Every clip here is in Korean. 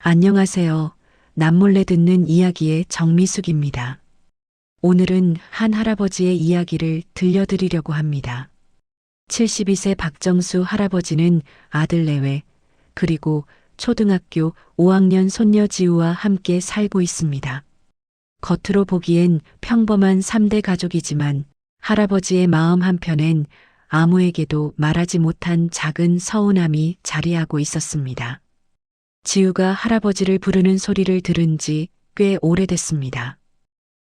안녕하세요. 남몰래 듣는 이야기의 정미숙입니다. 오늘은 한 할아버지의 이야기를 들려드리려고 합니다. 72세 박정수 할아버지는 아들 내외, 그리고 초등학교 5학년 손녀 지우와 함께 살고 있습니다. 겉으로 보기엔 평범한 3대 가족이지만 할아버지의 마음 한편엔 아무에게도 말하지 못한 작은 서운함이 자리하고 있었습니다. 지우가 할아버지를 부르는 소리를 들은 지 꽤 오래됐습니다.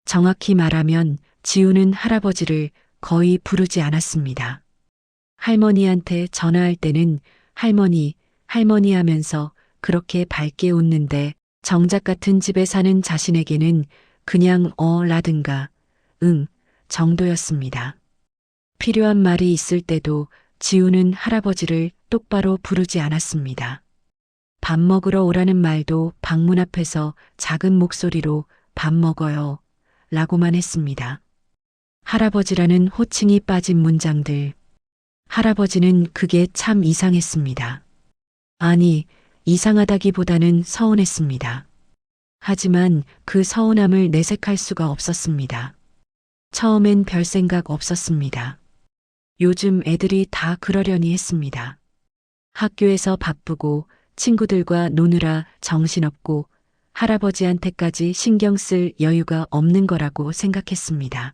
정확히 말하면 지우는 할아버지를 거의 부르지 않았습니다. 할머니한테 전화할 때는 할머니, 할머니 하면서 그렇게 밝게 웃는데 정작 같은 집에 사는 자신에게는 그냥 라든가 응 정도였습니다. 필요한 말이 있을 때도 지우는 할아버지를 똑바로 부르지 않았습니다. 밥 먹으러 오라는 말도 방문 앞에서 작은 목소리로 밥 먹어요 라고만 했습니다. 할아버지라는 호칭이 빠진 문장들. 할아버지는 그게 참 이상했습니다. 아니, 이상하다기보다는 서운했습니다. 하지만 그 서운함을 내색할 수가 없었습니다. 처음엔 별 생각 없었습니다. 요즘 애들이 다 그러려니 했습니다. 학교에서 바쁘고 친구들과 노느라 정신없고 할아버지한테까지 신경 쓸 여유가 없는 거라고 생각했습니다.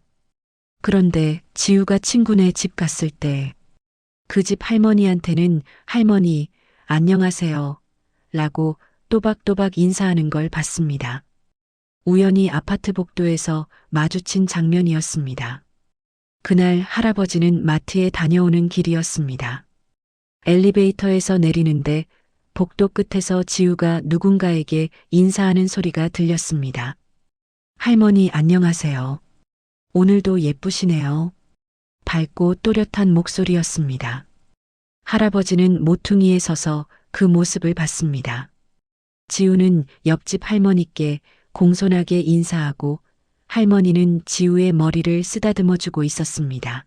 그런데 지우가 친구네 집 갔을 때 그 집 할머니한테는 할머니, 안녕하세요 라고 또박또박 인사하는 걸 봤습니다. 우연히 아파트 복도에서 마주친 장면이었습니다. 그날 할아버지는 마트에 다녀오는 길이었습니다. 엘리베이터에서 내리는데 복도 끝에서 지우가 누군가에게 인사하는 소리가 들렸습니다. 할머니 안녕하세요. 오늘도 예쁘시네요. 밝고 또렷한 목소리였습니다. 할아버지는 모퉁이에 서서 그 모습을 봤습니다. 지우는 옆집 할머니께 공손하게 인사하고 할머니는 지우의 머리를 쓰다듬어 주고 있었습니다.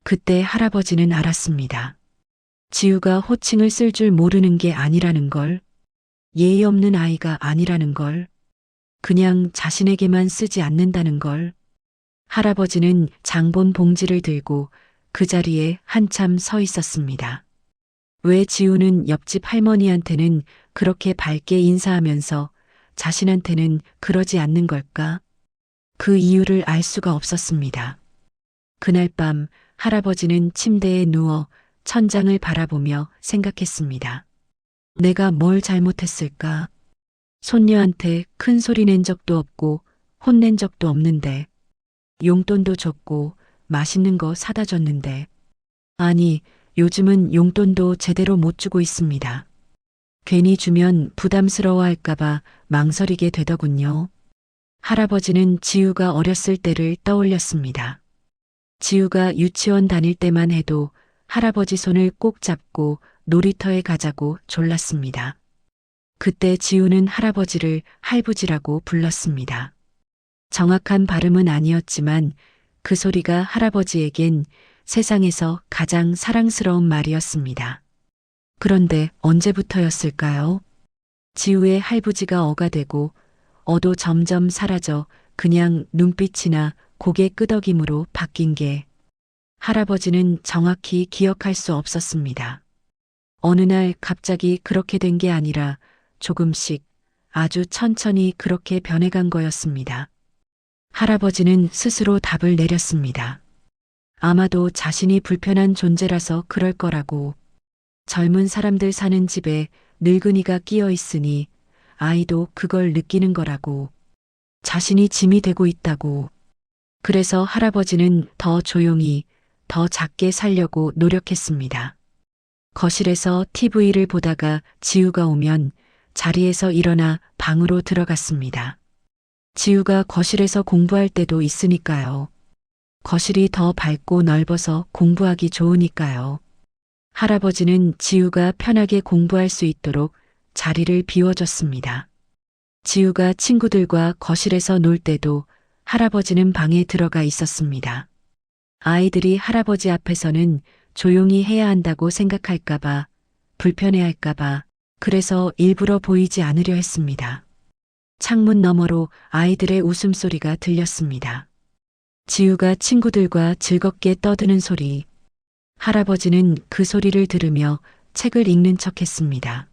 그때 할아버지는 알았습니다. 지우가 호칭을 쓸 줄 모르는 게 아니라는 걸, 예의 없는 아이가 아니라는 걸, 그냥 자신에게만 쓰지 않는다는 걸. 할아버지는 장본 봉지를 들고 그 자리에 한참 서 있었습니다. 왜 지우는 옆집 할머니한테는 그렇게 밝게 인사하면서 자신한테는 그러지 않는 걸까? 그 이유를 알 수가 없었습니다. 그날 밤 할아버지는 침대에 누워 천장을 바라보며 생각했습니다. 내가 뭘 잘못했을까? 손녀한테 큰 소리 낸 적도 없고 혼낸 적도 없는데, 용돈도 줬고 맛있는 거 사다 줬는데, 아니, 요즘은 용돈도 제대로 못 주고 있습니다. 괜히 주면 부담스러워 할까봐 망설이게 되더군요. 할아버지는 지우가 어렸을 때를 떠올렸습니다. 지우가 유치원 다닐 때만 해도 할아버지 손을 꼭 잡고 놀이터에 가자고 졸랐습니다. 그때 지우는 할아버지를 할부지라고 불렀습니다. 정확한 발음은 아니었지만 그 소리가 할아버지에겐 세상에서 가장 사랑스러운 말이었습니다. 그런데 언제부터였을까요? 지우의 할부지가 어가 되고 어도 점점 사라져 그냥 눈빛이나 고개 끄덕임으로 바뀐 게 할아버지는 정확히 기억할 수 없었습니다. 어느 날 갑자기 그렇게 된 게 아니라 조금씩 아주 천천히 그렇게 변해간 거였습니다. 할아버지는 스스로 답을 내렸습니다. 아마도 자신이 불편한 존재라서 그럴 거라고. 젊은 사람들 사는 집에 늙은이가 끼어 있으니 아이도 그걸 느끼는 거라고. 자신이 짐이 되고 있다고. 그래서 할아버지는 더 조용히, 더 작게 살려고 노력했습니다. 거실에서 TV를 보다가 지우가 오면 자리에서 일어나 방으로 들어갔습니다. 지우가 거실에서 공부할 때도 있으니까요. 거실이 더 밝고 넓어서 공부하기 좋으니까요. 할아버지는 지우가 편하게 공부할 수 있도록 자리를 비워줬습니다. 지우가 친구들과 거실에서 놀 때도 할아버지는 방에 들어가 있었습니다. 아이들이 할아버지 앞에서는 조용히 해야 한다고 생각할까봐, 불편해할까봐 그래서 일부러 보이지 않으려 했습니다. 창문 너머로 아이들의 웃음소리가 들렸습니다. 지우가 친구들과 즐겁게 떠드는 소리. 할아버지는 그 소리를 들으며 책을 읽는 척 했습니다.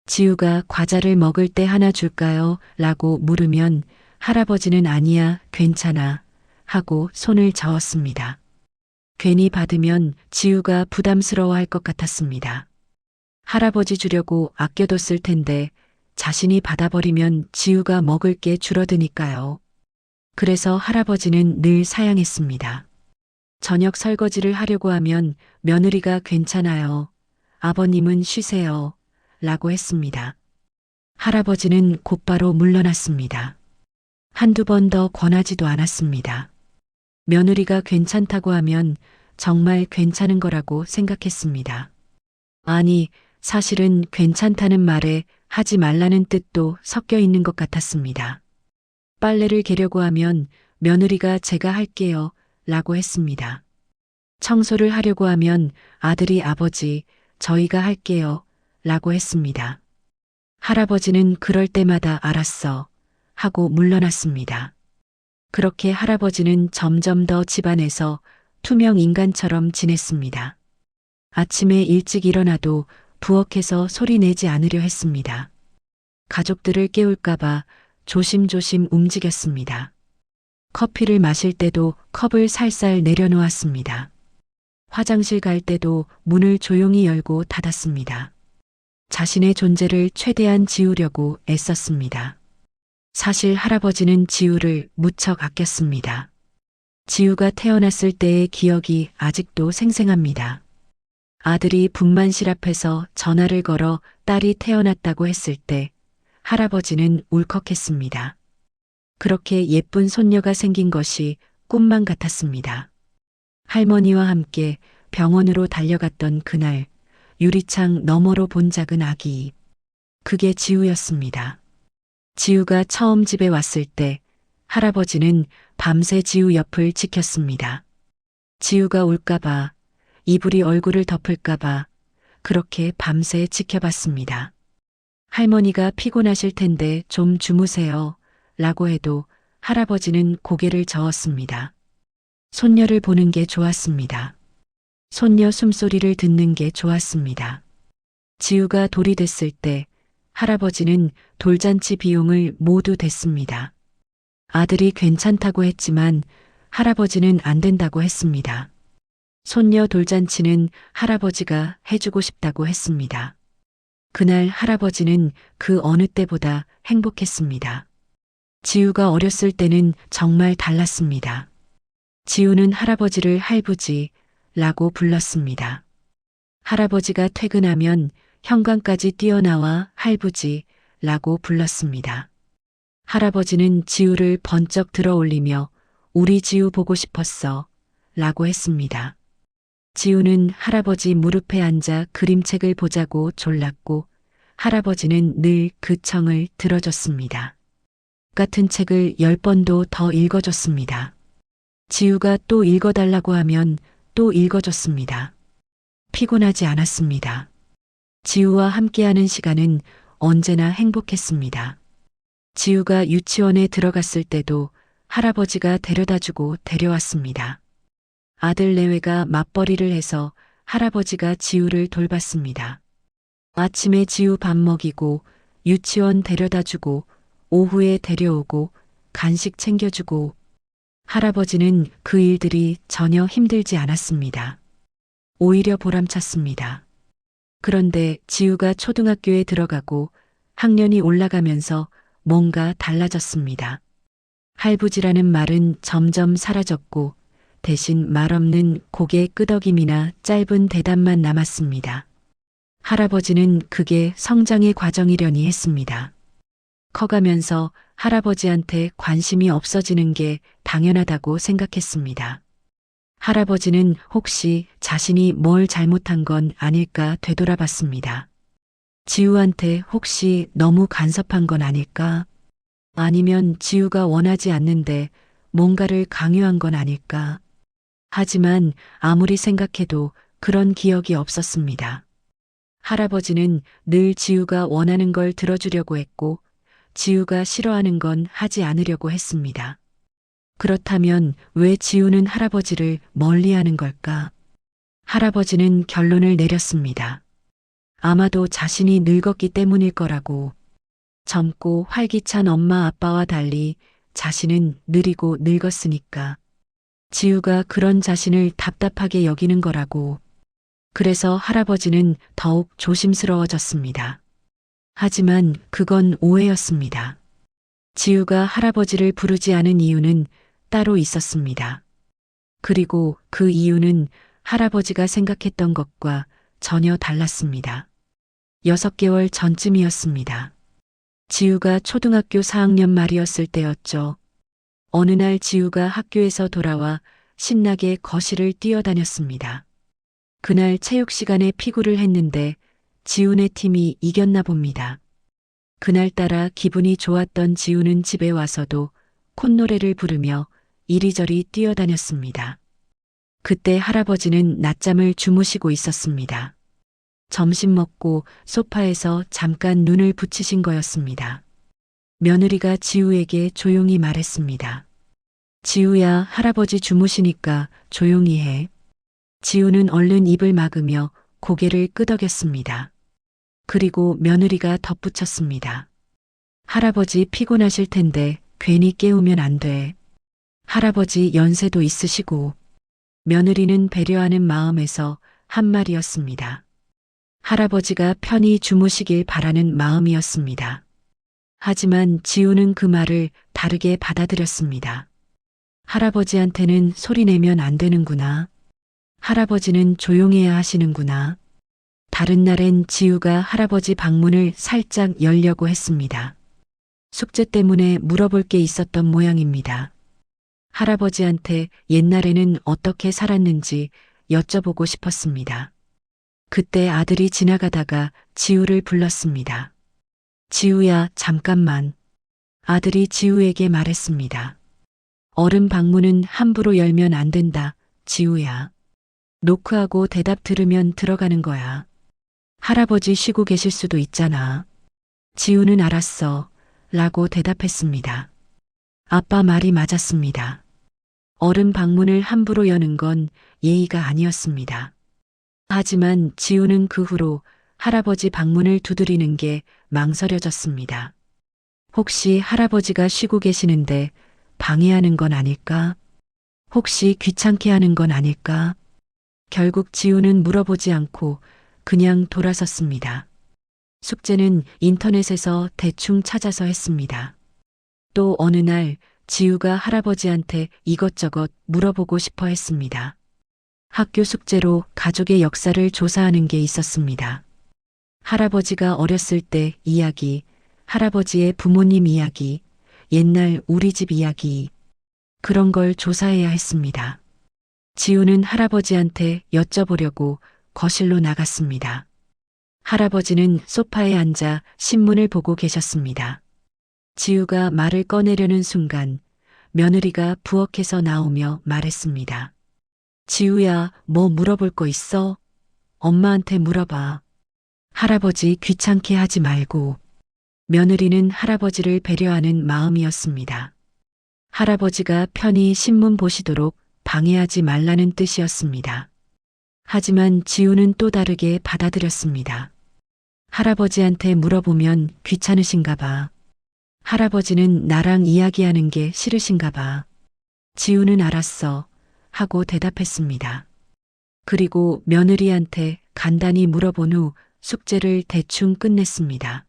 지우가 과자를 먹을 때 하나 줄까요? 라고 물으면 할아버지는 아니야, 괜찮아. 하고 손을 저었습니다. 괜히 받으면 지우가 부담스러워 할 것 같았습니다. 할아버지 주려고 아껴뒀을 텐데 자신이 받아버리면 지우가 먹을 게 줄어드니까요. 그래서 할아버지는 늘 사양했습니다. 저녁 설거지를 하려고 하면 며느리가 괜찮아요. 아버님은 쉬세요. 라고 했습니다. 할아버지는 곧바로 물러났습니다. 한두 번 더 권하지도 않았습니다. 며느리가 괜찮다고 하면 정말 괜찮은 거라고 생각했습니다. 아니, 사실은 괜찮다는 말에 하지 말라는 뜻도 섞여 있는 것 같았습니다. 빨래를 개려고 하면 며느리가 제가 할게요. 라고 했습니다. 청소를 하려고 하면 아들이 아버지, 저희가 할게요. 라고 했습니다. 할아버지는 그럴 때마다 알았어. 하고 물러났습니다. 그렇게 할아버지는 점점 더 집안에서 투명 인간처럼 지냈습니다. 아침에 일찍 일어나도 부엌에서 소리 내지 않으려 했습니다. 가족들을 깨울까봐 조심조심 움직였습니다. 커피를 마실 때도 컵을 살살 내려놓았습니다. 화장실 갈 때도 문을 조용히 열고 닫았습니다. 자신의 존재를 최대한 지우려고 애썼습니다. 사실 할아버지는 지우를 무척 아꼈습니다. 지우가 태어났을 때의 기억이 아직도 생생합니다. 아들이 분만실 앞에서 전화를 걸어 딸이 태어났다고 했을 때 할아버지는 울컥했습니다. 그렇게 예쁜 손녀가 생긴 것이 꿈만 같았습니다. 할머니와 함께 병원으로 달려갔던 그날 유리창 너머로 본 작은 아기. 그게 지우였습니다. 지우가 처음 집에 왔을 때 할아버지는 밤새 지우 옆을 지켰습니다. 지우가 울까봐, 이불이 얼굴을 덮을까봐 그렇게 밤새 지켜봤습니다. 할머니가 피곤하실 텐데 좀 주무세요. 라고 해도 할아버지는 고개를 저었습니다. 손녀를 보는 게 좋았습니다. 손녀 숨소리를 듣는 게 좋았습니다. 지우가 돌이 됐을 때 할아버지는 돌잔치 비용을 모두 댔습니다. 아들이 괜찮다고 했지만 할아버지는 안 된다고 했습니다. 손녀 돌잔치는 할아버지가 해주고 싶다고 했습니다. 그날 할아버지는 그 어느 때보다 행복했습니다. 지우가 어렸을 때는 정말 달랐습니다. 지우는 할아버지를 할부지라고 불렀습니다. 할아버지가 퇴근하면 현관까지 뛰어나와 할부지라고 불렀습니다. 할아버지는 지우를 번쩍 들어 올리며 우리 지우 보고 싶었어 라고 했습니다. 지우는 할아버지 무릎에 앉아 그림책을 보자고 졸랐고 할아버지는 늘 그 청을 들어줬습니다. 같은 책을 10번도 더 읽어줬습니다. 지우가 또 읽어달라고 하면 또 읽어줬습니다. 피곤하지 않았습니다. 지우와 함께하는 시간은 언제나 행복했습니다. 지우가 유치원에 들어갔을 때도 할아버지가 데려다주고 데려왔습니다. 아들 내외가 맞벌이를 해서 할아버지가 지우를 돌봤습니다. 아침에 지우 밥 먹이고 유치원 데려다주고 오후에 데려오고 간식 챙겨주고 할아버지는 그 일들이 전혀 힘들지 않았습니다. 오히려 보람찼습니다. 그런데 지우가 초등학교에 들어가고 학년이 올라가면서 뭔가 달라졌습니다. 할부지라는 말은 점점 사라졌고 대신 말없는 고개 끄덕임이나 짧은 대답만 남았습니다. 할아버지는 그게 성장의 과정이려니 했습니다. 커가면서 할아버지한테 관심이 없어지는 게 당연하다고 생각했습니다. 할아버지는 혹시 자신이 뭘 잘못한 건 아닐까 되돌아봤습니다. 지우한테 혹시 너무 간섭한 건 아닐까? 아니면 지우가 원하지 않는데 뭔가를 강요한 건 아닐까? 하지만 아무리 생각해도 그런 기억이 없었습니다. 할아버지는 늘 지우가 원하는 걸 들어주려고 했고 지우가 싫어하는 건 하지 않으려고 했습니다. 그렇다면 왜 지우는 할아버지를 멀리하는 걸까? 할아버지는 결론을 내렸습니다. 아마도 자신이 늙었기 때문일 거라고. 젊고 활기찬 엄마 아빠와 달리 자신은 느리고 늙었으니까. 지우가 그런 자신을 답답하게 여기는 거라고. 그래서 할아버지는 더욱 조심스러워졌습니다. 하지만 그건 오해였습니다. 지우가 할아버지를 부르지 않은 이유는 따로 있었습니다. 그리고 그 이유는 할아버지가 생각했던 것과 전혀 달랐습니다. 6개월 전쯤이었습니다. 지우가 초등학교 4학년 말이었을 때였죠. 어느 날 지우가 학교에서 돌아와 신나게 거실을 뛰어다녔습니다. 그날 체육 시간에 피구를 했는데 지우네 팀이 이겼나 봅니다. 그날따라 기분이 좋았던 지우는 집에 와서도 콧노래를 부르며 이리저리 뛰어다녔습니다. 그때 할아버지는 낮잠을 주무시고 있었습니다. 점심 먹고 소파에서 잠깐 눈을 붙이신 거였습니다. 며느리가 지우에게 조용히 말했습니다. 지우야, 할아버지 주무시니까 조용히 해. 지우는 얼른 입을 막으며 고개를 끄덕였습니다. 그리고 며느리가 덧붙였습니다. 할아버지 피곤하실 텐데 괜히 깨우면 안 돼. 할아버지 연세도 있으시고. 며느리는 배려하는 마음에서 한 말이었습니다. 할아버지가 편히 주무시길 바라는 마음이었습니다. 하지만 지우는 그 말을 다르게 받아들였습니다. 할아버지한테는 소리내면 안 되는구나. 할아버지는 조용해야 하시는구나. 다른 날엔 지우가 할아버지 방문을 살짝 열려고 했습니다. 숙제 때문에 물어볼 게 있었던 모양입니다. 할아버지한테 옛날에는 어떻게 살았는지 여쭤보고 싶었습니다. 그때 아들이 지나가다가 지우를 불렀습니다. 지우야, 잠깐만. 아들이 지우에게 말했습니다. 어른 방문은 함부로 열면 안 된다, 지우야. 노크하고 대답 들으면 들어가는 거야. 할아버지 쉬고 계실 수도 있잖아. 지우는 알았어, 라고 대답했습니다. 아빠 말이 맞았습니다. 어른 방문을 함부로 여는 건 예의가 아니었습니다. 하지만 지우는 그 후로 할아버지 방문을 두드리는 게 망설여졌습니다. 혹시 할아버지가 쉬고 계시는데 방해하는 건 아닐까? 혹시 귀찮게 하는 건 아닐까? 결국 지우는 물어보지 않고 그냥 돌아섰습니다. 숙제는 인터넷에서 대충 찾아서 했습니다. 또 어느 날 지우가 할아버지한테 이것저것 물어보고 싶어 했습니다. 학교 숙제로 가족의 역사를 조사하는 게 있었습니다. 할아버지가 어렸을 때 이야기, 할아버지의 부모님 이야기, 옛날 우리 집 이야기, 그런 걸 조사해야 했습니다. 지우는 할아버지한테 여쭤보려고 거실로 나갔습니다. 할아버지는 소파에 앉아 신문을 보고 계셨습니다. 지우가 말을 꺼내려는 순간 며느리가 부엌에서 나오며 말했습니다. 지우야, 뭐 물어볼 거 있어? 엄마한테 물어봐. 할아버지 귀찮게 하지 말고. 며느리는 할아버지를 배려하는 마음이었습니다. 할아버지가 편히 신문 보시도록 방해하지 말라는 뜻이었습니다. 하지만 지우는 또 다르게 받아들였습니다. 할아버지한테 물어보면 귀찮으신가 봐. 할아버지는 나랑 이야기하는 게 싫으신가 봐. 지우는 알았어, 하고 대답했습니다. 그리고 며느리한테 간단히 물어본 후 숙제를 대충 끝냈습니다.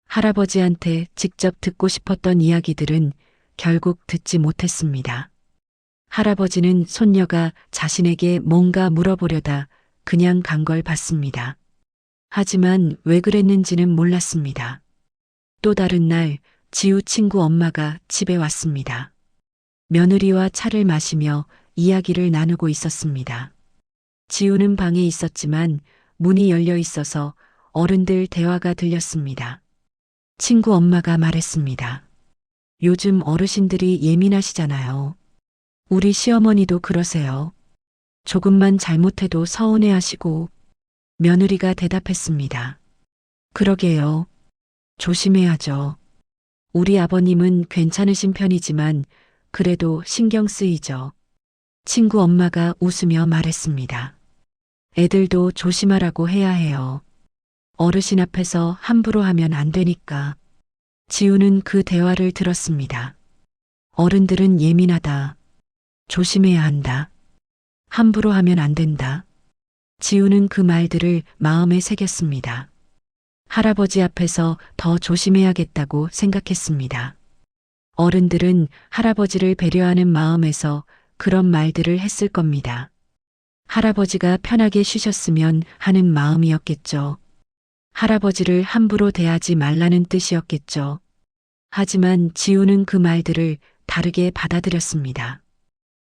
할아버지한테 직접 듣고 싶었던 이야기들은 결국 듣지 못했습니다. 할아버지는 손녀가 자신에게 뭔가 물어보려다 그냥 간 걸 봤습니다. 하지만 왜 그랬는지는 몰랐습니다. 또 다른 날 지우 친구 엄마가 집에 왔습니다. 며느리와 차를 마시며 이야기를 나누고 있었습니다. 지우는 방에 있었지만 문이 열려 있어서 어른들 대화가 들렸습니다. 친구 엄마가 말했습니다. 요즘 어르신들이 예민하시잖아요. 우리 시어머니도 그러세요. 조금만 잘못해도 서운해하시고 며느리가 대답했습니다. 그러게요. 조심해야죠. 우리 아버님은 괜찮으신 편이지만 그래도 신경 쓰이죠. 친구 엄마가 웃으며 말했습니다. 애들도 조심하라고 해야 해요. 어르신 앞에서 함부로 하면 안 되니까. 지우는 그 대화를 들었습니다. 어른들은 예민하다. 조심해야 한다. 함부로 하면 안 된다. 지우는 그 말들을 마음에 새겼습니다. 할아버지 앞에서 더 조심해야겠다고 생각했습니다. 어른들은 할아버지를 배려하는 마음에서 그런 말들을 했을 겁니다. 할아버지가 편하게 쉬셨으면 하는 마음이었겠죠. 할아버지를 함부로 대하지 말라는 뜻이었겠죠. 하지만 지우는 그 말들을 다르게 받아들였습니다.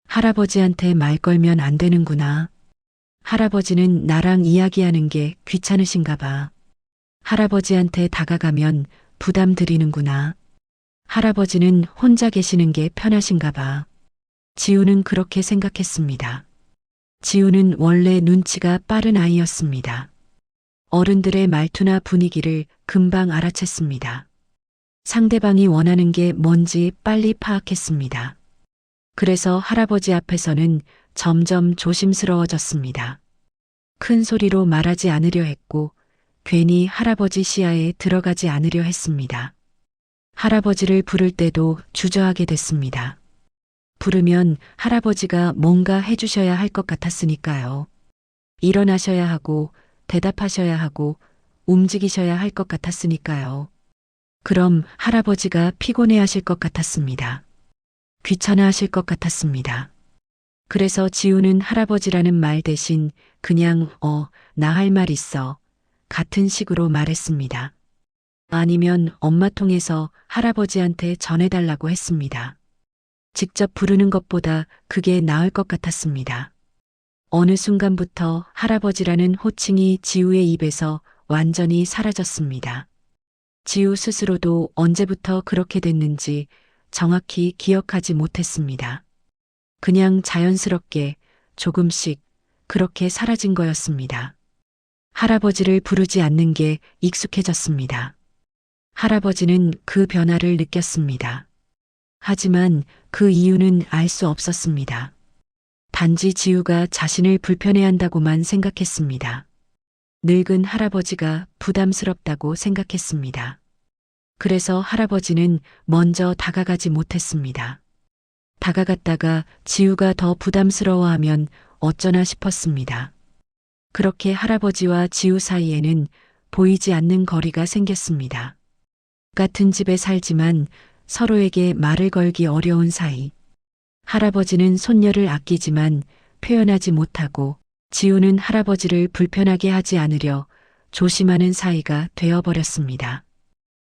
할아버지한테 말 걸면 안 되는구나. 할아버지는 나랑 이야기하는 게 귀찮으신가 봐. 할아버지한테 다가가면 부담 드리는구나. 할아버지는 혼자 계시는 게 편하신가 봐. 지우는 그렇게 생각했습니다. 지우는 원래 눈치가 빠른 아이였습니다. 어른들의 말투나 분위기를 금방 알아챘습니다. 상대방이 원하는 게 뭔지 빨리 파악했습니다. 그래서 할아버지 앞에서는 점점 조심스러워졌습니다. 큰 소리로 말하지 않으려 했고 괜히 할아버지 시야에 들어가지 않으려 했습니다. 할아버지를 부를 때도 주저하게 됐습니다. 부르면 할아버지가 뭔가 해주셔야 할 것 같았으니까요. 일어나셔야 하고 대답하셔야 하고 움직이셔야 할 것 같았으니까요. 그럼 할아버지가 피곤해 하실 것 같았습니다. 귀찮아 하실 것 같았습니다. 그래서 지우는 할아버지라는 말 대신 그냥 나 할 말 있어 같은 식으로 말했습니다. 아니면 엄마 통해서 할아버지한테 전해달라고 했습니다. 직접 부르는 것보다 그게 나을 것 같았습니다. 어느 순간부터 할아버지라는 호칭이 지우의 입에서 완전히 사라졌습니다. 지우 스스로도 언제부터 그렇게 됐는지 정확히 기억하지 못했습니다. 그냥 자연스럽게 조금씩 그렇게 사라진 거였습니다. 할아버지를 부르지 않는 게 익숙해졌습니다. 할아버지는 그 변화를 느꼈습니다. 하지만 그 이유는 알 수 없었습니다. 단지 지우가 자신을 불편해한다고만 생각했습니다. 늙은 할아버지가 부담스럽다고 생각했습니다. 그래서 할아버지는 먼저 다가가지 못했습니다. 다가갔다가 지우가 더 부담스러워하면 어쩌나 싶었습니다. 그렇게 할아버지와 지우 사이에는 보이지 않는 거리가 생겼습니다. 같은 집에 살지만 서로에게 말을 걸기 어려운 사이. 할아버지는 손녀를 아끼지만 표현하지 못하고 지우는 할아버지를 불편하게 하지 않으려 조심하는 사이가 되어버렸습니다.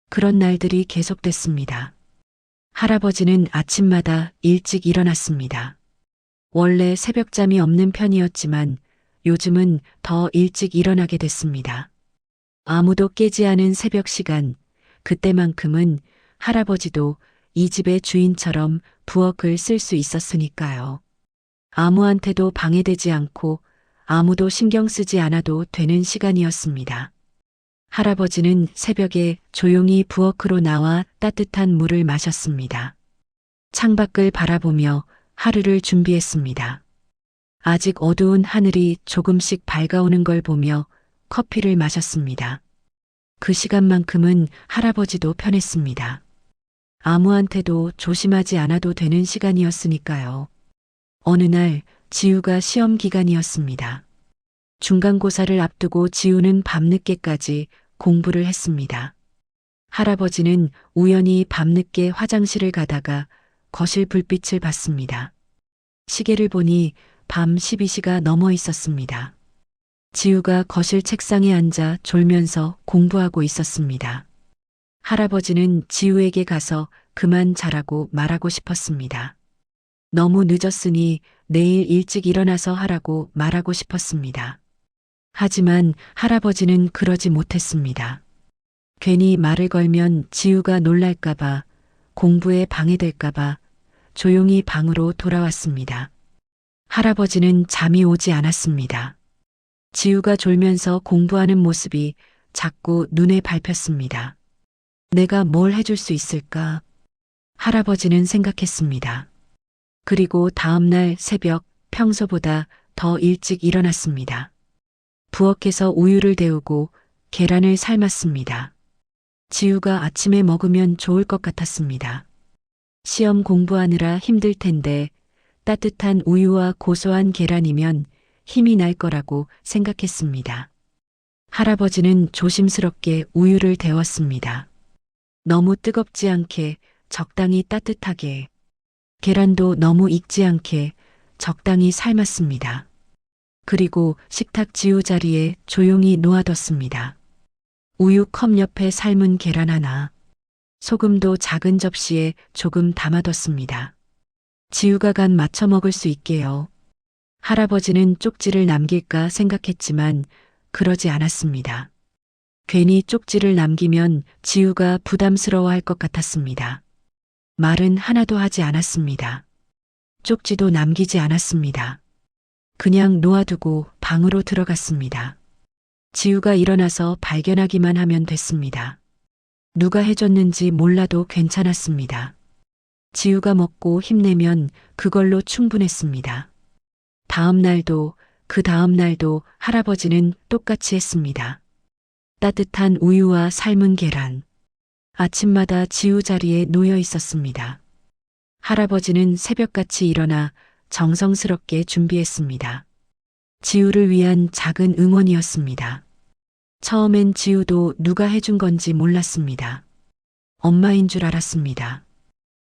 그런 날들이 계속됐습니다. 할아버지는 아침마다 일찍 일어났습니다. 원래 새벽잠이 없는 편이었지만 요즘은 더 일찍 일어나게 됐습니다. 아무도 깨지 않은 새벽 시간, 그때만큼은 할아버지도 이 집의 주인처럼 부엌을 쓸 수 있었으니까요. 아무한테도 방해되지 않고 아무도 신경 쓰지 않아도 되는 시간이었습니다. 할아버지는 새벽에 조용히 부엌으로 나와 따뜻한 물을 마셨습니다. 창밖을 바라보며 하루를 준비했습니다. 아직 어두운 하늘이 조금씩 밝아오는 걸 보며 커피를 마셨습니다. 그 시간만큼은 할아버지도 편했습니다. 아무한테도 조심하지 않아도 되는 시간이었으니까요. 어느 날 지우가 시험 기간이었습니다. 중간고사를 앞두고 지우는 밤늦게까지 공부를 했습니다. 할아버지는 우연히 밤늦게 화장실을 가다가 거실 불빛을 봤습니다. 시계를 보니 밤 12시가 넘어 있었습니다. 지우가 거실 책상에 앉아 졸면서 공부하고 있었습니다. 할아버지는 지우에게 가서 그만 자라고 말하고 싶었습니다. 너무 늦었으니 내일 일찍 일어나서 하라고 말하고 싶었습니다. 하지만 할아버지는 그러지 못했습니다. 괜히 말을 걸면 지우가 놀랄까봐, 공부에 방해될까봐 조용히 방으로 돌아왔습니다. 할아버지는 잠이 오지 않았습니다. 지우가 졸면서 공부하는 모습이 자꾸 눈에 밟혔습니다. 내가 뭘 해줄 수 있을까? 할아버지는 생각했습니다. 그리고 다음날 새벽 평소보다 더 일찍 일어났습니다. 부엌에서 우유를 데우고 계란을 삶았습니다. 지우가 아침에 먹으면 좋을 것 같았습니다. 시험 공부하느라 힘들 텐데 따뜻한 우유와 고소한 계란이면 힘이 날 거라고 생각했습니다. 할아버지는 조심스럽게 우유를 데웠습니다. 너무 뜨겁지 않게 적당히 따뜻하게, 계란도 너무 익지 않게 적당히 삶았습니다. 그리고 식탁 지우 자리에 조용히 놓아뒀습니다. 우유 컵 옆에 삶은 계란 하나, 소금도 작은 접시에 조금 담아뒀습니다. 지우가 간 맞춰 먹을 수 있게요. 할아버지는 쪽지를 남길까 생각했지만 그러지 않았습니다. 괜히 쪽지를 남기면 지우가 부담스러워할 것 같았습니다. 말은 하나도 하지 않았습니다. 쪽지도 남기지 않았습니다. 그냥 놓아두고 방으로 들어갔습니다. 지우가 일어나서 발견하기만 하면 됐습니다. 누가 해줬는지 몰라도 괜찮았습니다. 지우가 먹고 힘내면 그걸로 충분했습니다. 다음 날도 그 다음 날도 할아버지는 똑같이 했습니다. 따뜻한 우유와 삶은 계란. 아침마다 지우 자리에 놓여 있었습니다. 할아버지는 새벽같이 일어나 정성스럽게 준비했습니다. 지우를 위한 작은 응원이었습니다. 처음엔 지우도 누가 해준 건지 몰랐습니다. 엄마인 줄 알았습니다.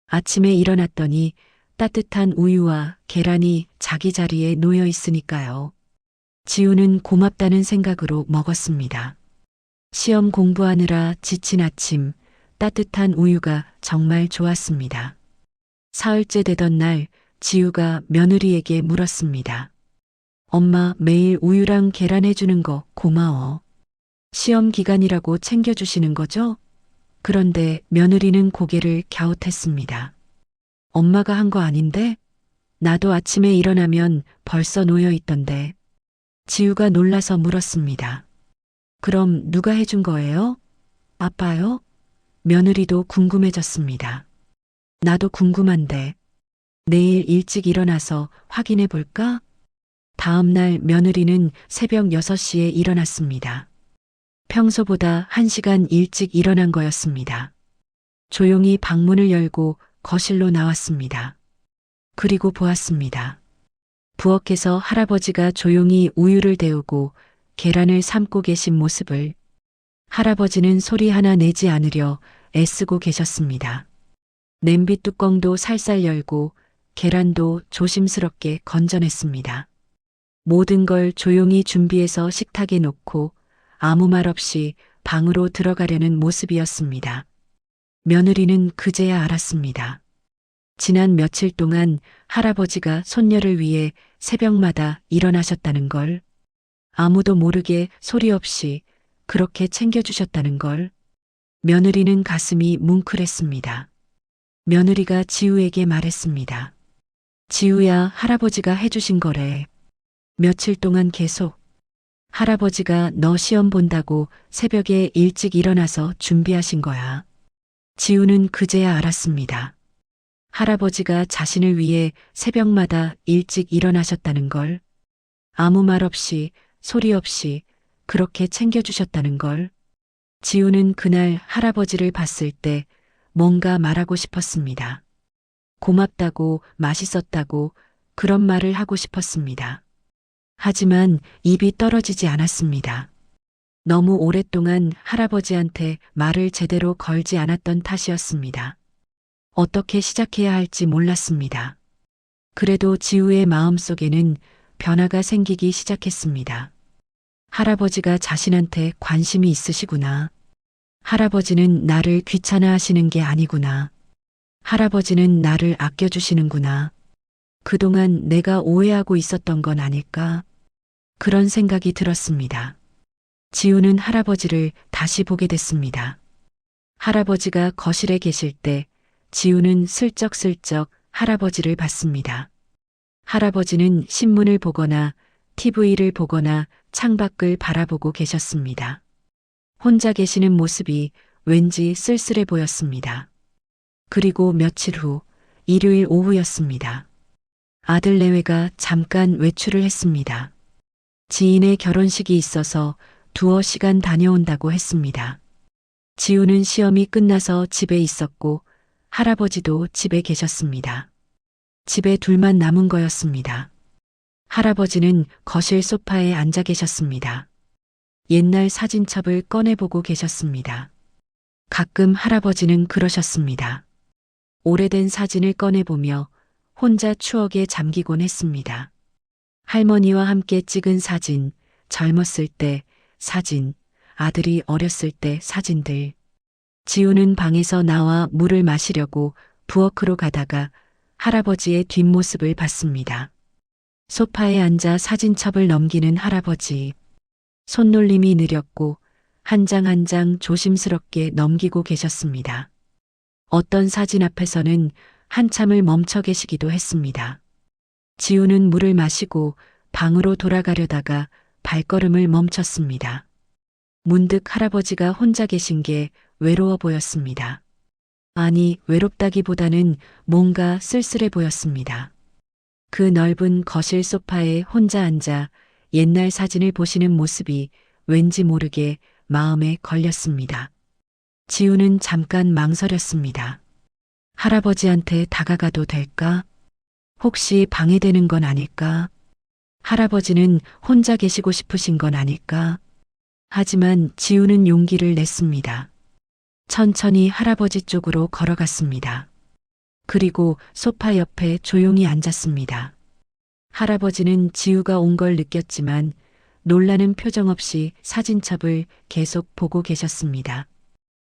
아침에 일어났더니 따뜻한 우유와 계란이 자기 자리에 놓여 있으니까요. 지우는 고맙다는 생각으로 먹었습니다. 시험 공부하느라 지친 아침, 따뜻한 우유가 정말 좋았습니다. 사흘째 되던 날, 지우가 며느리에게 물었습니다. 엄마, 매일 우유랑 계란 해주는 거 고마워. 시험 기간이라고 챙겨주시는 거죠? 그런데 며느리는 고개를 갸웃했습니다. 엄마가 한 거 아닌데? 나도 아침에 일어나면 벌써 놓여 있던데. 지우가 놀라서 물었습니다. 그럼 누가 해준 거예요? 아빠요? 며느리도 궁금해졌습니다. 나도 궁금한데. 내일 일찍 일어나서 확인해 볼까? 다음 날 며느리는 새벽 6시에 일어났습니다. 평소보다 1시간 일찍 일어난 거였습니다. 조용히 방문을 열고 거실로 나왔습니다. 그리고 보았습니다. 부엌에서 할아버지가 조용히 우유를 데우고 계란을 삶고 계신 모습을. 할아버지는 소리 하나 내지 않으려 애쓰고 계셨습니다. 냄비 뚜껑도 살살 열고 계란도 조심스럽게 건져냈습니다. 모든 걸 조용히 준비해서 식탁에 놓고 아무 말 없이 방으로 들어가려는 모습이었습니다. 며느리는 그제야 알았습니다. 지난 며칠 동안 할아버지가 손녀를 위해 새벽마다 일어나셨다는 걸, 아무도 모르게 소리 없이 그렇게 챙겨주셨다는 걸. 며느리는 가슴이 뭉클했습니다. 며느리가 지우에게 말했습니다. 지우야, 할아버지가 해주신 거래. 며칠 동안 계속. 할아버지가 너 시험 본다고 새벽에 일찍 일어나서 준비하신 거야. 지우는 그제야 알았습니다. 할아버지가 자신을 위해 새벽마다 일찍 일어나셨다는 걸. 아무 말 없이, 소리 없이 그렇게 챙겨주셨다는 걸. 지우는 그날 할아버지를 봤을 때 뭔가 말하고 싶었습니다. 고맙다고, 맛있었다고 그런 말을 하고 싶었습니다. 하지만 입이 떨어지지 않았습니다. 너무 오랫동안 할아버지한테 말을 제대로 걸지 않았던 탓이었습니다. 어떻게 시작해야 할지 몰랐습니다. 그래도 지우의 마음속에는 변화가 생기기 시작했습니다. 할아버지가 자신한테 관심이 있으시구나. 할아버지는 나를 귀찮아하시는 게 아니구나. 할아버지는 나를 아껴주시는구나. 그동안 내가 오해하고 있었던 건 아닐까? 그런 생각이 들었습니다. 지우는 할아버지를 다시 보게 됐습니다. 할아버지가 거실에 계실 때 지우는 슬쩍슬쩍 할아버지를 봤습니다. 할아버지는 신문을 보거나 TV를 보거나 창밖을 바라보고 계셨습니다. 혼자 계시는 모습이 왠지 쓸쓸해 보였습니다. 그리고 며칠 후 일요일 오후였습니다. 아들 내외가 잠깐 외출을 했습니다. 지인의 결혼식이 있어서 두어 시간 다녀온다고 했습니다. 지우는 시험이 끝나서 집에 있었고 할아버지도 집에 계셨습니다. 집에 둘만 남은 거였습니다. 할아버지는 거실 소파에 앉아 계셨습니다. 옛날 사진첩을 꺼내보고 계셨습니다. 가끔 할아버지는 그러셨습니다. 오래된 사진을 꺼내보며 혼자 추억에 잠기곤 했습니다. 할머니와 함께 찍은 사진, 젊었을 때 사진, 아들이 어렸을 때 사진들. 지우는 방에서 나와 물을 마시려고 부엌으로 가다가 할아버지의 뒷모습을 봤습니다. 소파에 앉아 사진첩을 넘기는 할아버지. 손놀림이 느렸고 한 장 한 장 조심스럽게 넘기고 계셨습니다. 어떤 사진 앞에서는 한참을 멈춰 계시기도 했습니다. 지우는 물을 마시고 방으로 돌아가려다가 발걸음을 멈췄습니다. 문득 할아버지가 혼자 계신 게 외로워 보였습니다. 아니, 외롭다기보다는 뭔가 쓸쓸해 보였습니다. 그 넓은 거실 소파에 혼자 앉아 옛날 사진을 보시는 모습이 왠지 모르게 마음에 걸렸습니다. 지우는 잠깐 망설였습니다. 할아버지한테 다가가도 될까? 혹시 방해되는 건 아닐까? 할아버지는 혼자 계시고 싶으신 건 아닐까? 하지만 지우는 용기를 냈습니다. 천천히 할아버지 쪽으로 걸어갔습니다. 그리고 소파 옆에 조용히 앉았습니다. 할아버지는 지우가 온 걸 느꼈지만 놀라는 표정 없이 사진첩을 계속 보고 계셨습니다.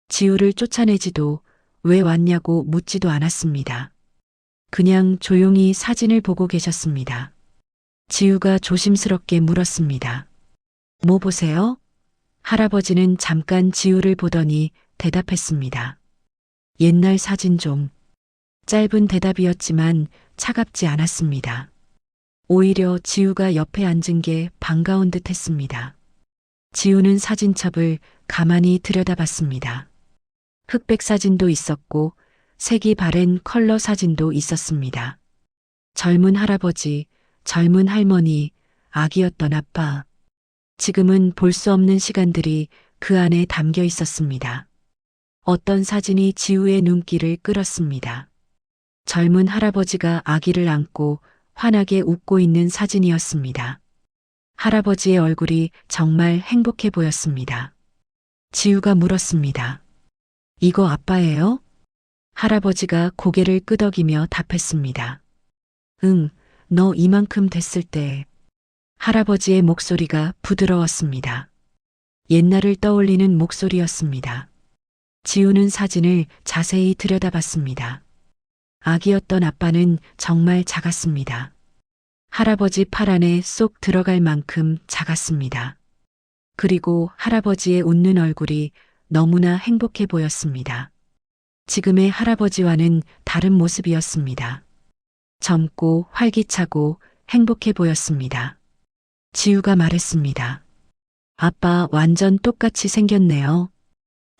지우를 쫓아내지도 왜 왔냐고 묻지도 않았습니다. 그냥 조용히 사진을 보고 계셨습니다. 지우가 조심스럽게 물었습니다. 뭐 보세요? 할아버지는 잠깐 지우를 보더니 대답했습니다. 옛날 사진 좀. 짧은 대답이었지만 차갑지 않았습니다. 오히려 지우가 옆에 앉은 게 반가운 듯 했습니다. 지우는 사진첩을 가만히 들여다봤습니다. 흑백 사진도 있었고 색이 바랜 컬러 사진도 있었습니다. 젊은 할아버지, 젊은 할머니, 아기였던 아빠. 지금은 볼 수 없는 시간들이 그 안에 담겨 있었습니다. 어떤 사진이 지우의 눈길을 끌었습니다. 젊은 할아버지가 아기를 안고 환하게 웃고 있는 사진이었습니다. 할아버지의 얼굴이 정말 행복해 보였습니다. 지우가 물었습니다. 이거 아빠예요? 할아버지가 고개를 끄덕이며 답했습니다. 응, 너 이만큼 됐을 때. 할아버지의 목소리가 부드러웠습니다. 옛날을 떠올리는 목소리였습니다. 지우는 사진을 자세히 들여다봤습니다. 아기였던 아빠는 정말 작았습니다. 할아버지 팔 안에 쏙 들어갈 만큼 작았습니다. 그리고 할아버지의 웃는 얼굴이 너무나 행복해 보였습니다. 지금의 할아버지와는 다른 모습이었습니다. 젊고 활기차고 행복해 보였습니다. 지우가 말했습니다. 아빠 완전 똑같이 생겼네요.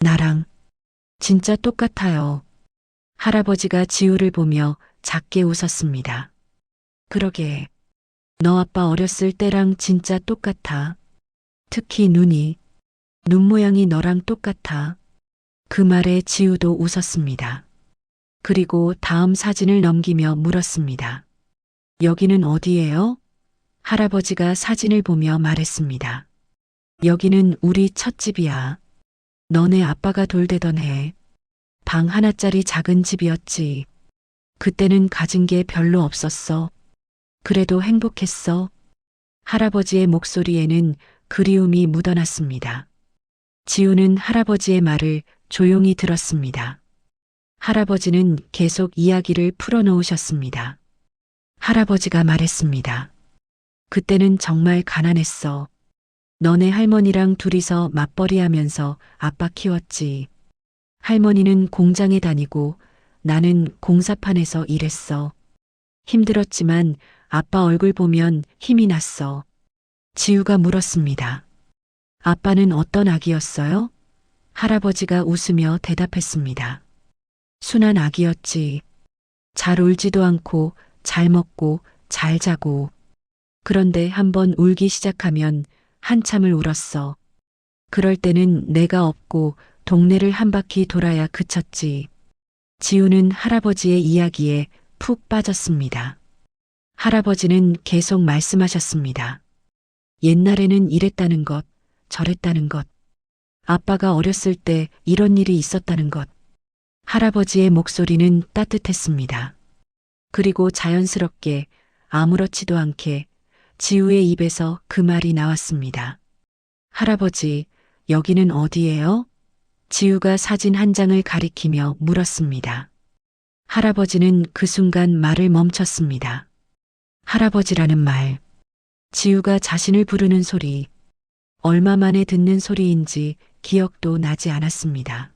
나랑 진짜 똑같아요. 할아버지가 지우를 보며 작게 웃었습니다. 그러게. 너 아빠 어렸을 때랑 진짜 똑같아. 특히 눈이. 눈 모양이 너랑 똑같아. 그 말에 지우도 웃었습니다. 그리고 다음 사진을 넘기며 물었습니다. 여기는 어디예요? 할아버지가 사진을 보며 말했습니다. 여기는 우리 첫 집이야. 너네 아빠가 돌대던 해. 방 하나짜리 작은 집이었지. 그때는 가진 게 별로 없었어. 그래도 행복했어. 할아버지의 목소리에는 그리움이 묻어났습니다. 지우는 할아버지의 말을 조용히 들었습니다. 할아버지는 계속 이야기를 풀어놓으셨습니다. 할아버지가 말했습니다. 그때는 정말 가난했어. 너네 할머니랑 둘이서 맞벌이 하면서 아빠 키웠지. 할머니는 공장에 다니고 나는 공사판에서 일했어. 힘들었지만 아빠 얼굴 보면 힘이 났어. 지우가 물었습니다. 아빠는 어떤 아기였어요? 할아버지가 웃으며 대답했습니다. 순한 아기였지. 잘 울지도 않고 잘 먹고 잘 자고. 그런데 한번 울기 시작하면 한참을 울었어. 그럴 때는 내가 없고 동네를 한 바퀴 돌아야 그쳤지. 지우는 할아버지의 이야기에 푹 빠졌습니다. 할아버지는 계속 말씀하셨습니다. 옛날에는 이랬다는 것, 저랬다는 것. 아빠가 어렸을 때 이런 일이 있었다는 것. 할아버지의 목소리는 따뜻했습니다. 그리고 자연스럽게 아무렇지도 않게 지우의 입에서 그 말이 나왔습니다. 할아버지, 여기는 어디예요? 지우가 사진 한 장을 가리키며 물었습니다. 할아버지는 그 순간 말을 멈췄습니다. 할아버지라는 말. 지우가 자신을 부르는 소리. 얼마 만에 듣는 소리인지 기억도 나지 않았습니다.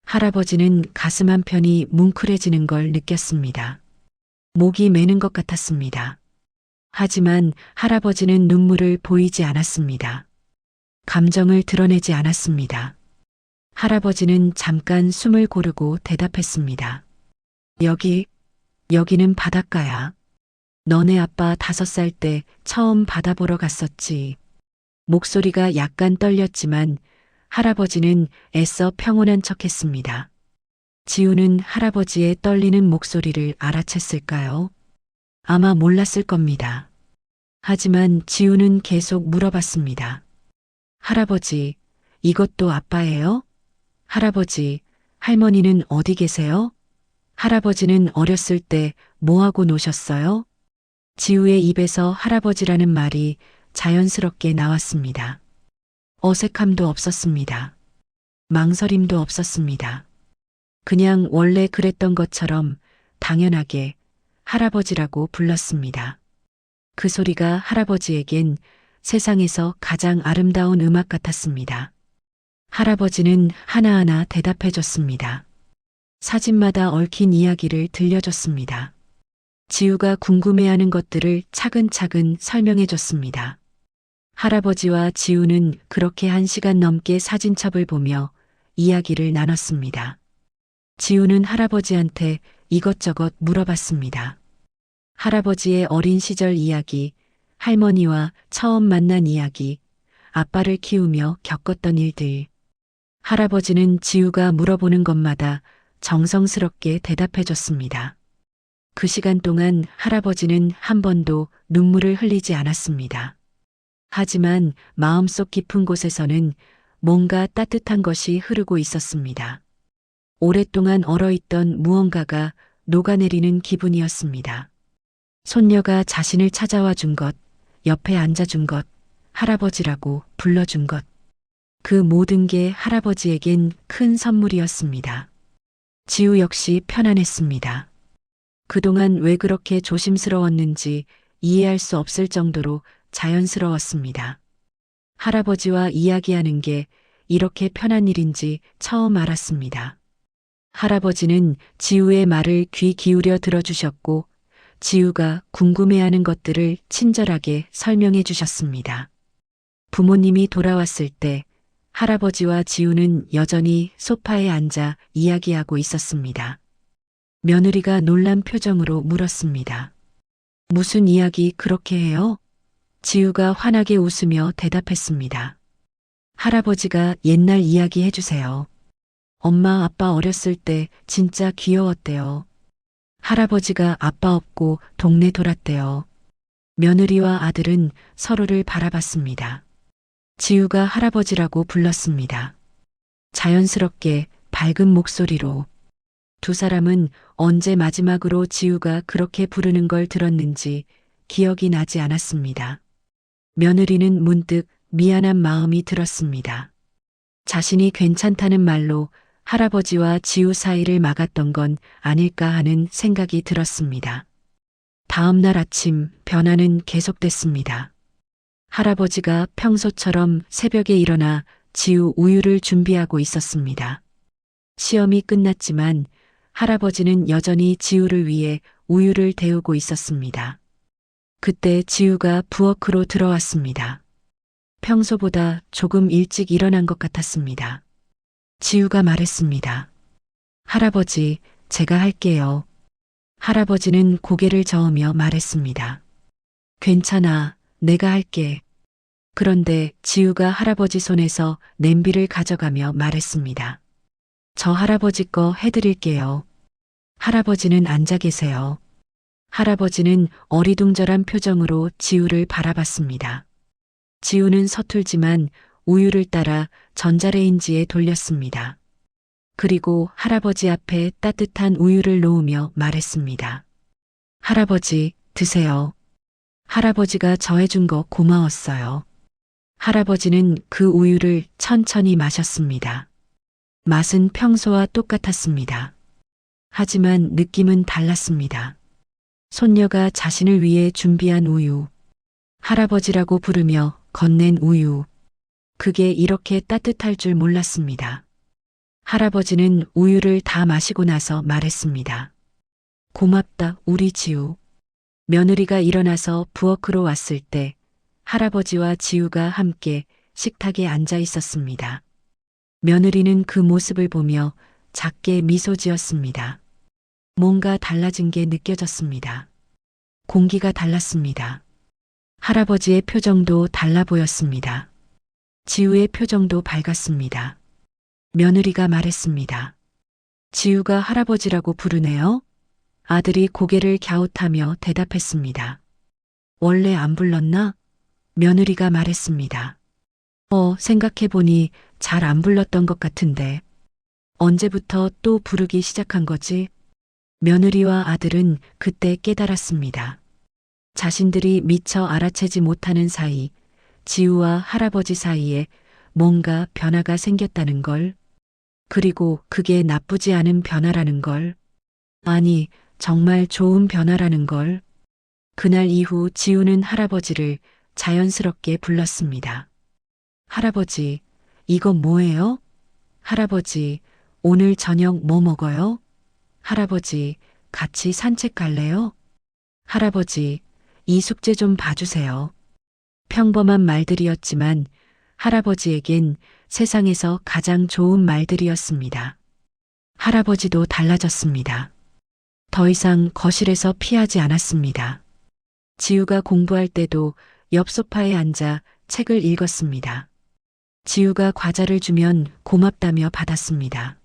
할아버지는 가슴 한편이 뭉클해지는 걸 느꼈습니다. 목이 메는 것 같았습니다. 하지만 할아버지는 눈물을 보이지 않았습니다. 감정을 드러내지 않았습니다. 할아버지는 잠깐 숨을 고르고 대답했습니다. 여기는 바닷가야. 너네 아빠 5살 때 처음 바다 보러 갔었지. 목소리가 약간 떨렸지만 할아버지는 애써 평온한 척했습니다. 지우는 할아버지의 떨리는 목소리를 알아챘을까요? 아마 몰랐을 겁니다. 하지만 지우는 계속 물어봤습니다. 할아버지, 이것도 아빠예요? 할아버지, 할머니는 어디 계세요? 할아버지는 어렸을 때 뭐하고 노셨어요? 지우의 입에서 할아버지라는 말이 자연스럽게 나왔습니다. 어색함도 없었습니다. 망설임도 없었습니다. 그냥 원래 그랬던 것처럼 당연하게 할아버지라고 불렀습니다. 그 소리가 할아버지에겐 세상에서 가장 아름다운 음악 같았습니다. 할아버지는 하나하나 대답해 줬습니다. 사진마다 얽힌 이야기를 들려줬습니다. 지우가 궁금해하는 것들을 차근차근 설명해 줬습니다. 할아버지와 지우는 그렇게 1시간 넘게 사진첩을 보며 이야기를 나눴습니다. 지우는 할아버지한테 이것저것 물어봤습니다. 할아버지의 어린 시절 이야기, 할머니와 처음 만난 이야기, 아빠를 키우며 겪었던 일들. 할아버지는 지우가 물어보는 것마다 정성스럽게 대답해 줬습니다. 그 시간 동안 할아버지는 한 번도 눈물을 흘리지 않았습니다. 하지만 마음속 깊은 곳에서는 뭔가 따뜻한 것이 흐르고 있었습니다. 오랫동안 얼어있던 무언가가 녹아내리는 기분이었습니다. 손녀가 자신을 찾아와 준 것, 옆에 앉아준 것, 할아버지라고 불러준 것. 그 모든 게 할아버지에겐 큰 선물이었습니다. 지우 역시 편안했습니다. 그동안 왜 그렇게 조심스러웠는지 이해할 수 없을 정도로 자연스러웠습니다. 할아버지와 이야기하는 게 이렇게 편한 일인지 처음 알았습니다. 할아버지는 지우의 말을 귀 기울여 들어주셨고 지우가 궁금해하는 것들을 친절하게 설명해 주셨습니다. 부모님이 돌아왔을 때 할아버지와 지우는 여전히 소파에 앉아 이야기하고 있었습니다. 며느리가 놀란 표정으로 물었습니다. 무슨 이야기 그렇게 해요? 지우가 환하게 웃으며 대답했습니다. 할아버지가 옛날 이야기 해주세요. 엄마 아빠 어렸을 때 진짜 귀여웠대요. 할아버지가 아빠 없고 동네 돌았대요. 며느리와 아들은 서로를 바라봤습니다. 지우가 할아버지라고 불렀습니다. 자연스럽게 밝은 목소리로. 두 사람은 언제 마지막으로 지우가 그렇게 부르는 걸 들었는지 기억이 나지 않았습니다. 며느리는 문득 미안한 마음이 들었습니다. 자신이 괜찮다는 말로 할아버지와 지우 사이를 막았던 건 아닐까 하는 생각이 들었습니다. 다음 날 아침 변화는 계속됐습니다. 할아버지가 평소처럼 새벽에 일어나 지우 우유를 준비하고 있었습니다. 시험이 끝났지만 할아버지는 여전히 지우를 위해 우유를 데우고 있었습니다. 그때 지우가 부엌으로 들어왔습니다. 평소보다 조금 일찍 일어난 것 같았습니다. 지우가 말했습니다. 할아버지, 제가 할게요. 할아버지는 고개를 저으며 말했습니다. 괜찮아, 내가 할게. 그런데 지우가 할아버지 손에서 냄비를 가져가며 말했습니다. 저 할아버지 거 해드릴게요. 할아버지는 앉아 계세요. 할아버지는 어리둥절한 표정으로 지우를 바라봤습니다. 지우는 서툴지만 우유를 따라 전자레인지에 돌렸습니다. 그리고 할아버지 앞에 따뜻한 우유를 놓으며 말했습니다. 할아버지, 드세요. 할아버지가 저 해준 거 고마웠어요. 할아버지는 그 우유를 천천히 마셨습니다. 맛은 평소와 똑같았습니다. 하지만 느낌은 달랐습니다. 손녀가 자신을 위해 준비한 우유, 할아버지라고 부르며 건넨 우유, 그게 이렇게 따뜻할 줄 몰랐습니다. 할아버지는 우유를 다 마시고 나서 말했습니다. 고맙다, 우리 지우. 며느리가 일어나서 부엌으로 왔을 때 할아버지와 지우가 함께 식탁에 앉아 있었습니다. 며느리는 그 모습을 보며 작게 미소 지었습니다. 뭔가 달라진 게 느껴졌습니다. 공기가 달랐습니다. 할아버지의 표정도 달라 보였습니다. 지우의 표정도 밝았습니다. 며느리가 말했습니다. 지우가 할아버지라고 부르네요. 아들이 고개를 갸웃하며 대답했습니다. 원래 안 불렀나? 며느리가 말했습니다. 생각해보니 잘 안 불렀던 것 같은데. 언제부터 또 부르기 시작한 거지? 며느리와 아들은 그때 깨달았습니다. 자신들이 미처 알아채지 못하는 사이, 지우와 할아버지 사이에 뭔가 변화가 생겼다는 걸, 그리고 그게 나쁘지 않은 변화라는 걸, 아니, 정말 좋은 변화라는 걸. 그날 이후 지우는 할아버지를 자연스럽게 불렀습니다. 할아버지, 이건 뭐예요? 할아버지, 오늘 저녁 뭐 먹어요? 할아버지, 같이 산책 갈래요? 할아버지, 이 숙제 좀 봐주세요. 평범한 말들이었지만 할아버지에겐 세상에서 가장 좋은 말들이었습니다. 할아버지도 달라졌습니다. 더 이상 거실에서 피하지 않았습니다. 지우가 공부할 때도 옆 소파에 앉아 책을 읽었습니다. 지우가 과자를 주면 고맙다며 받았습니다.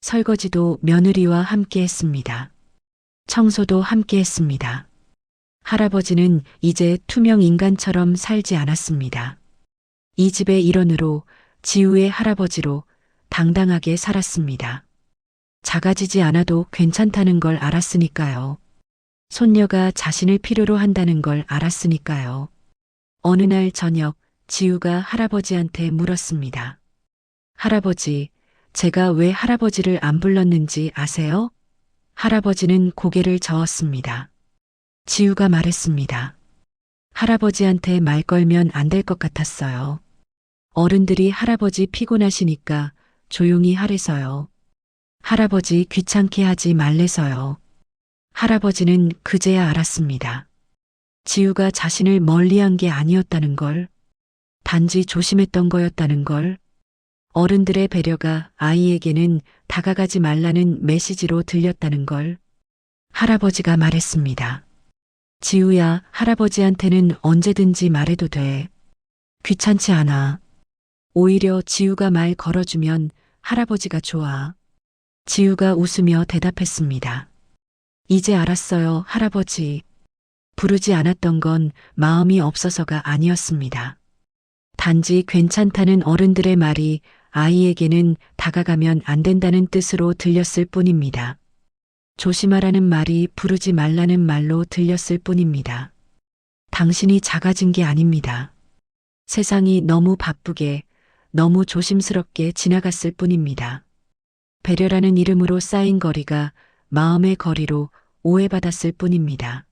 설거지도 며느리와 함께 했습니다. 청소도 함께 했습니다. 할아버지는 이제 투명 인간처럼 살지 않았습니다. 이 집의 일원으로, 지우의 할아버지로 당당하게 살았습니다. 작아지지 않아도 괜찮다는 걸 알았으니까요. 손녀가 자신을 필요로 한다는 걸 알았으니까요. 어느 날 저녁, 지우가 할아버지한테 물었습니다. 할아버지, 제가 왜 할아버지를 안 불렀는지 아세요? 할아버지는 고개를 저었습니다. 지우가 말했습니다. 할아버지한테 말 걸면 안 될 것 같았어요. 어른들이 할아버지 피곤하시니까 조용히 하래서요. 할아버지 귀찮게 하지 말래서요. 할아버지는 그제야 알았습니다. 지우가 자신을 멀리한 게 아니었다는 걸, 단지 조심했던 거였다는 걸, 어른들의 배려가 아이에게는 다가가지 말라는 메시지로 들렸다는 걸. 할아버지가 말했습니다. 지우야, 할아버지한테는 언제든지 말해도 돼. 귀찮지 않아. 오히려 지우가 말 걸어주면 할아버지가 좋아. 지우가 웃으며 대답했습니다. 이제 알았어요, 할아버지. 부르지 않았던 건 마음이 없어서가 아니었습니다. 단지 괜찮다는 어른들의 말이 아이에게는 다가가면 안 된다는 뜻으로 들렸을 뿐입니다. 조심하라는 말이 부르지 말라는 말로 들렸을 뿐입니다. 당신이 작아진 게 아닙니다. 세상이 너무 바쁘게, 너무 조심스럽게 지나갔을 뿐입니다. 배려라는 이름으로 쌓인 거리가 마음의 거리로 오해받았을 뿐입니다.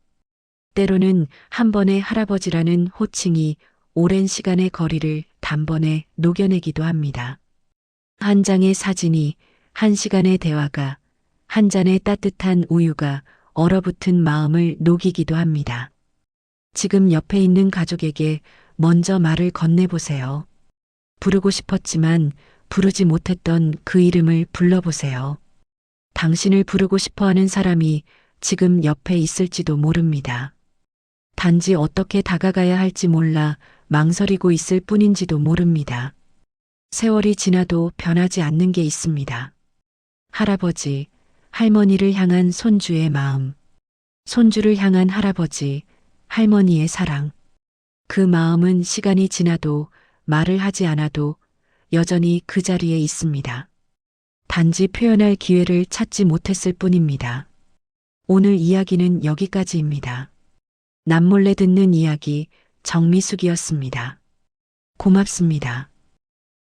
때로는 한 번의 할아버지라는 호칭이 오랜 시간의 거리를 단번에 녹여내기도 합니다. 한 장의 사진이, 한 시간의 대화가, 한 잔의 따뜻한 우유가 얼어붙은 마음을 녹이기도 합니다. 지금 옆에 있는 가족에게 먼저 말을 건네보세요. 부르고 싶었지만 부르지 못했던 그 이름을 불러보세요. 당신을 부르고 싶어 하는 사람이 지금 옆에 있을지도 모릅니다. 단지 어떻게 다가가야 할지 몰라 망설이고 있을 뿐인지도 모릅니다. 세월이 지나도 변하지 않는 게 있습니다. 할아버지, 할머니를 향한 손주의 마음, 손주를 향한 할아버지, 할머니의 사랑. 그 마음은 시간이 지나도 말을 하지 않아도 여전히 그 자리에 있습니다. 단지 표현할 기회를 찾지 못했을 뿐입니다. 오늘 이야기는 여기까지입니다. 남몰래 듣는 이야기 정미숙이었습니다. 고맙습니다.